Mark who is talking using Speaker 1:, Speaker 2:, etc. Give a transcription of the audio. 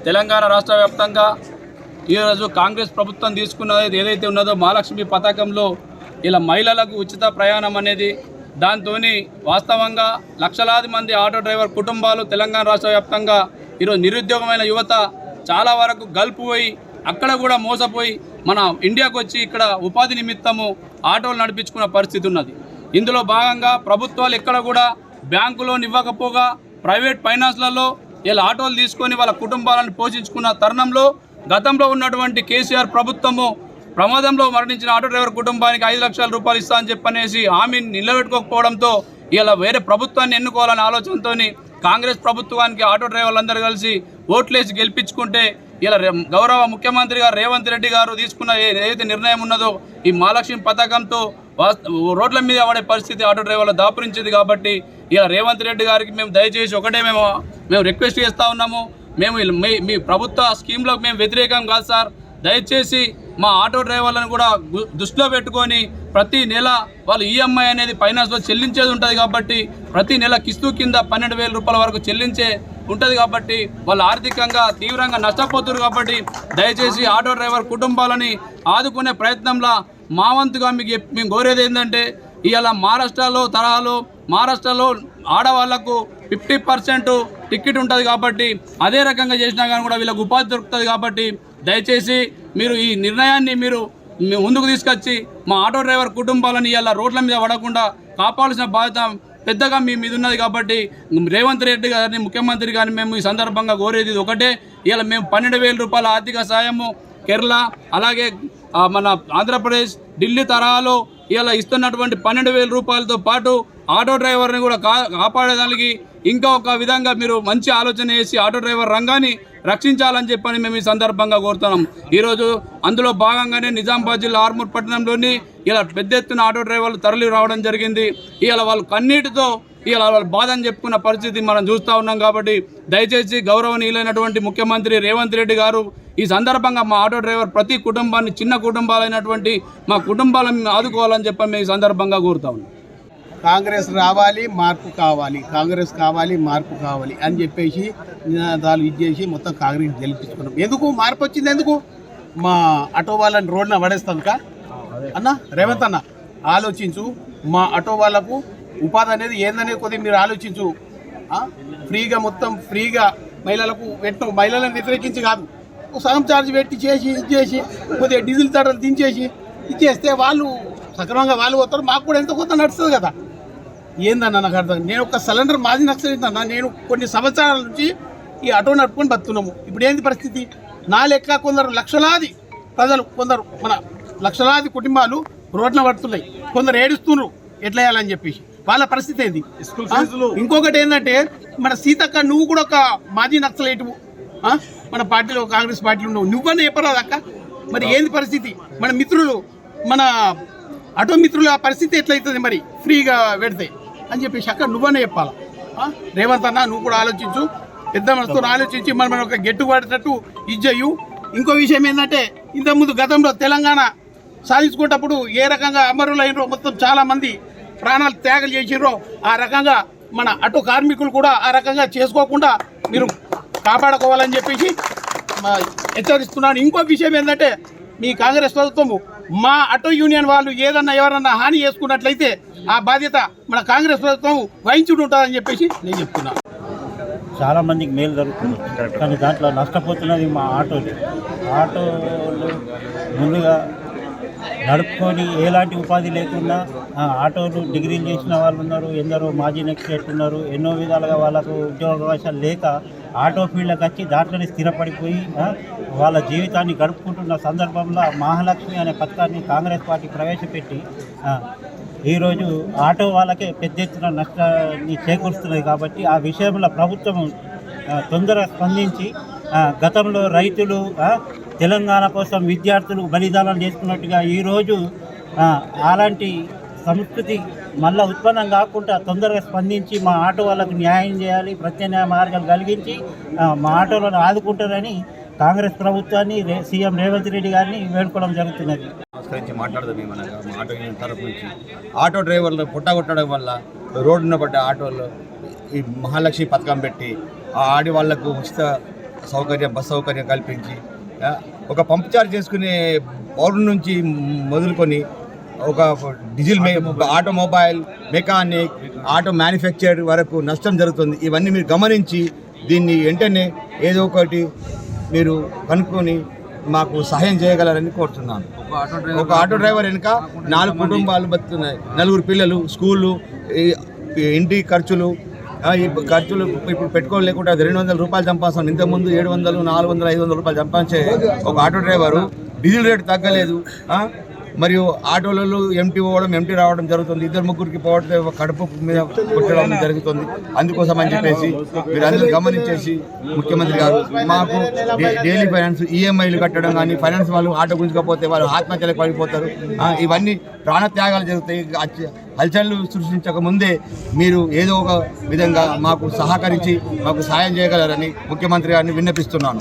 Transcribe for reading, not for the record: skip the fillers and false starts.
Speaker 1: తెలంగాణ రాష్ట్ర వ్యాప్తంగా ఈరోజు కాంగ్రెస్ ప్రభుత్వం తీసుకున్నది ఏదైతే ఉన్నదో మహాలక్ష్మి పథకంలో ఇలా మహిళలకు ఉచిత ప్రయాణం అనేది దాంతో వాస్తవంగా లక్షలాది మంది ఆటో డ్రైవర్ కుటుంబాలు తెలంగాణ రాష్ట్ర వ్యాప్తంగా ఈరోజు నిరుద్యోగమైన యువత చాలా వరకు గల్పు పోయి అక్కడ కూడా మోసపోయి మన ఇండియాకు వచ్చి ఇక్కడ ఉపాధి నిమిత్తము ఆటోలు నడిపించుకున్న పరిస్థితి ఉన్నది. ఇందులో భాగంగా ప్రభుత్వాలు ఎక్కడ కూడా బ్యాంకులో ఇవ్వకపోగా ప్రైవేట్ ఫైనాన్స్లలో ఇలా ఆటోలు తీసుకొని వాళ్ళ కుటుంబాలను పోషించుకున్న తరుణంలో గతంలో ఉన్నటువంటి కేసీఆర్ ప్రభుత్వము ప్రమాదంలో మరణించిన ఆటో డ్రైవర్ కుటుంబానికి 5 లక్షల రూపాయలు ఇస్తా అని చెప్పనేసి హామీని నిలబెట్టుకోకపోవడంతో ఇలా వేరే ప్రభుత్వాన్ని ఎన్నుకోవాలనే ఆలోచనతో కాంగ్రెస్ ప్రభుత్వానికి ఆటో డ్రైవర్లందరూ కలిసి ఓట్లేసి గెలిపించుకుంటే ఇలా గౌరవ ముఖ్యమంత్రి గారు రేవంత్ రెడ్డి గారు తీసుకున్న ఏదైతే నిర్ణయం ఉన్నదో ఈ మహాలక్ష్మి పథకంతో రోడ్ల మీద పడే పరిస్థితి ఆటో డ్రైవర్లు దాపురించింది. కాబట్టి ఇలా రేవంత్ రెడ్డి గారికి మేము దయచేసి ఒకటే మేము రిక్వెస్ట్ చేస్తూ ఉన్నాము. మేము మీ ప్రభుత్వ స్కీమ్లకు మేము వ్యతిరేకం కాదు సార్. దయచేసి మా ఆటో డ్రైవర్లను కూడా దృష్టిలో పెట్టుకొని ప్రతి నెల వాళ్ళు ఈఎంఐ అనేది ఫైనాన్స్లో చెల్లించేది ఉంటుంది కాబట్టి ప్రతి నెల కిస్తు కింద 12,000 రూపాయల వరకు చెల్లించే ఉంటుంది కాబట్టి వాళ్ళు ఆర్థికంగా తీవ్రంగా నష్టపోతున్నారు. కాబట్టి దయచేసి ఆటో డ్రైవర్ కుటుంబాలని ఆదుకునే ప్రయత్నంలో మా వంతుగా మేము కోరేది ఏంటంటే ఇవాళ మహారాష్ట్రలో ఆడవాళ్లకు 50% టికెట్ ఉంటుంది కాబట్టి అదే రకంగా చేసినా కానీ కూడా వీళ్ళకి ఉపాధి దొరుకుతుంది. కాబట్టి దయచేసి మీరు ఈ నిర్ణయాన్ని మీరు ముందుకు తీసుకొచ్చి మా ఆటో డ్రైవర్ కుటుంబాలను ఇలా రోడ్ల మీద పడకుండా కాపాడాల్సిన బాధ్యత పెద్దగా మీ మీద ఉన్నది. కాబట్టి రేవంత్ రెడ్డి గారిని ముఖ్యమంత్రి గారిని మేము ఈ సందర్భంగా కోరేది ఒకటే, ఇలా మేము 12,000 రూపాయల ఆర్థిక సాయము కేరళ అలాగే మన ఆంధ్రప్రదేశ్ ఢిల్లీ తరహాలో ఇలా ఇస్తున్నటువంటి 12,000 రూపాయలతో పాటు ఆటో డ్రైవర్ని కూడా కాపాడేదానికి ఇంకా ఒక విధంగా మీరు మంచి ఆలోచన చేసి ఆటో డ్రైవర్ రంగాన్ని రక్షించాలని చెప్పని మేము ఈ సందర్భంగా కోరుతున్నాం. ఈరోజు అందులో భాగంగానే నిజామాబాద్ జిల్లా ఆర్మూర్ పట్టణంలోని ఇలా పెద్ద ఎత్తున ఆటో డ్రైవర్లు తరలి రావడం జరిగింది. ఇలా వాళ్ళు కన్నీటితో ఇలా వాళ్ళ బాధని చెప్పుకున్న పరిస్థితి మనం చూస్తూ ఉన్నాం. కాబట్టి దయచేసి గౌరవనీయులైనటువంటి ముఖ్యమంత్రి రేవంత్ రెడ్డి గారు ఈ సందర్భంగా మా ఆటో డ్రైవర్ ప్రతి కుటుంబాన్ని చిన్న కుటుంబాలైనటువంటి మా కుటుంబాలను ఆదుకోవాలని చెప్పని మేము ఈ సందర్భంగా కోరుతా ఉన్నాం.
Speaker 2: కాంగ్రెస్ రావాలి, మార్పు కావాలి, కాంగ్రెస్ కావాలి, మార్పు కావాలి అని చెప్పేసి నినాదాలు ఇచ్చేసి మొత్తం కాంగ్రెస్ గెలిపించుకున్నాం. ఎందుకు మార్పు వచ్చింది? ఎందుకు మా ఆటో వాళ్ళని రోడ్న పడేస్తానుక అన్న రేవంత్ అన్న ఆలోచించు. మా ఆటో వాళ్ళకు ఉపాధి అనేది ఏందనేది కొద్దిగా మీరు ఆలోచించు. ఫ్రీగా మొత్తం ఫ్రీగా మహిళలకు పెట్టు, మహిళలను వ్యతిరేకించి కాదు, సగం ఛార్జ్ పెట్టి చేసి ఇచ్చేసి కొద్దిగా డీజిల్ ధరలు దించేసి ఇచ్చేస్తే వాళ్ళు సక్రమంగా వాళ్ళు పోతారు, మాకు కూడా ఎంత కొంత నడుస్తుంది కదా. ఏందన్న నాకు అర్థం. నేను ఒక సిలిండర్ మాజీ నక్సలిద్దన్నా, నేను కొన్ని సంవత్సరాల నుంచి ఈ ఆటో నడుపుకొని బతున్నాము. ఇప్పుడు ఏంది పరిస్థితి? నా లెక్క కొందరు లక్షలాది ప్రజలు, కొందరు మన లక్షలాది కుటుంబాలు రోడ్ల పడుతున్నాయి, కొందరు ఏడుస్తున్నారు ఎట్లా వేయాలని చెప్పేసి. వాళ్ళ పరిస్థితి ఏంది? ఇంకొకటి ఏంటంటే మన సీతక్క, నువ్వు కూడా ఒక మాజీ నక్సలైటు, మన పార్టీలో కాంగ్రెస్ పార్టీలో ఉన్నావు, నువ్వన్నా చెప్పరాదు అక్క. మరి ఏంది పరిస్థితి? మన మిత్రులు, మన ఆటో మిత్రులు ఆ పరిస్థితి ఎట్లయితుంది మరి ఫ్రీగా పెడితే అని చెప్పేసి అక్కడ నువ్వనే చెప్పాలా. రేవంత్ అన్న నువ్వు కూడా ఆలోచించు, పెద్ద మనసుతో ఆలోచించి మనం ఒక గెట్టు పడేటట్టు ఇజ్జయ్యు. ఇంకో విషయం ఏంటంటే ఇంతకుముందు గతంలో తెలంగాణ సాధించుకునేటప్పుడు ఏ రకంగా అమరులైనరో, మొత్తం చాలామంది ప్రాణాలు త్యాగం చేసిర్రో ఆ రకంగా మన ఆటో కార్మికులు కూడా ఆ రకంగా చేసుకోకుండా మీరు కాపాడుకోవాలని చెప్పేసి హెచ్చరిస్తున్నాను. ఇంకో విషయం ఏంటంటే మీ కాంగ్రెస్ ప్రభుత్వము మా ఆటో యూనియన్ వాళ్ళు ఏదన్నా ఎవరన్నా హాని చేసుకున్నట్లయితే ఆ బాధ్యత మన కాంగ్రెస్ ప్రభుత్వం వహించుడు ఉంటుందని చెప్పేసి నేను చెప్తున్నాను.
Speaker 3: చాలామందికి మేలు జరుగుతుంది, కానీ దాంట్లో నష్టపోతున్నది మా ఆటోలు. ఆటోలు ముందుగా నడుపుకొని ఎలాంటి ఉపాధి లేకుండా ఆటోలు డిగ్రీలు చేసిన వాళ్ళు ఉన్నారు, ఎందరో మాజీ నెక్స్ట్ ఉన్నారు, ఎన్నో విధాలుగా వాళ్ళకు ఉద్యోగావకాశాలు లేక ఆటో ఫీల్డ్కి వచ్చి దాంట్లోనే స్థిరపడిపోయి వాళ్ళ జీవితాన్ని గడుపుకుంటున్న సందర్భంలో మహాలక్ష్మి అనే పథకాన్ని కాంగ్రెస్ పార్టీ ప్రవేశపెట్టి ఈరోజు ఆటో వాళ్ళకే పెద్ద ఎత్తున నష్టాన్ని చేకూరుస్తున్నది. కాబట్టి ఆ విషయంలో ప్రభుత్వం తొందరగా స్పందించి గతంలో రైతులు తెలంగాణ కోసం విద్యార్థులు బలిదానం చేసుకున్నట్టుగా ఈరోజు అలాంటి సంస్కృతి మళ్ళీ ఉత్పన్నం కాకుండా తొందరగా స్పందించి మా ఆటో వాళ్ళకు న్యాయం చేయాలి, ప్రత్యామ్నాయ మార్గాలు కలిగించి మా ఆటోలను ఆదుకుంటారని కాంగ్రెస్ ప్రభుత్వాన్ని సీఎం రేవంత్ రెడ్డి గారిని వేడుకోవడం జరుగుతున్నది.
Speaker 4: నమస్కరించి మాట్లాడదాం. మన ఆటో యూనియన్ తరఫు నుంచి ఆటో డ్రైవర్లు పుట్టగొట్టడం వల్ల రోడ్డున పడ్డ ఆటోలు ఈ మహాలక్ష్మి పథకం పెట్టి ఆ ఆడి వాళ్లకు ఉచిత సౌకర్యం, బస్ సౌకర్యం కల్పించి ఒక పంప్ చార్జ్ చేసుకునే పౌరుల నుంచి మొదలుకొని ఒక diesel automobile mechanic auto manufacture వరకు నష్టం జరుగుతుంది. ఇవన్నీ మీరు గమనించి దీన్ని వెంటనే ఏదో ఒకటి మీరు కనుక్కొని మాకు సహాయం చేయగలరని కోరుతున్నాను. ఒక ఆటో డ్రైవర్ వెనుక 4 కుటుంబాలు బతుకుతున్నాయి, 4 పిల్లలు, స్కూళ్ళు, ఇంటి ఖర్చులు. ఈ ఖర్చులు ఇప్పుడు పెట్రోల్ లేకుండా 200 రూపాయలు సంపాదిస్తాను. ఇంతకుముందు 700, 400, 500 రూపాయలు సంపాదించే ఒక ఆటో డ్రైవరు డీజిల్ రేటు తగ్గలేదు. మరియు ఆటోలలో ఎంటీ పోవడం, ఎంటీ రావడం జరుగుతుంది. 2-3కి పోవడం కడుపు మీద కొట్టడం జరుగుతుంది. అందుకోసం అని చెప్పేసి మీరు అందరూ గమనించేసి ముఖ్యమంత్రి గారు మాకు డైలీ ఫైనాన్స్ ఈఎంఐలు కట్టడం కానీ, ఫైనాన్స్ వాళ్ళు ఆటో గుంజుకపోతే వాళ్ళు ఆత్మహత్యలకు పడిపోతారు. ఇవన్నీ ప్రాణత్యాగాలు జరుగుతాయి. హల్చళ్ళు సృష్టించక ముందే మీరు ఏదో ఒక విధంగా మాకు సహకరించి మాకు సాయం చేయగలరని ముఖ్యమంత్రి గారిని విన్నపిస్తున్నాను.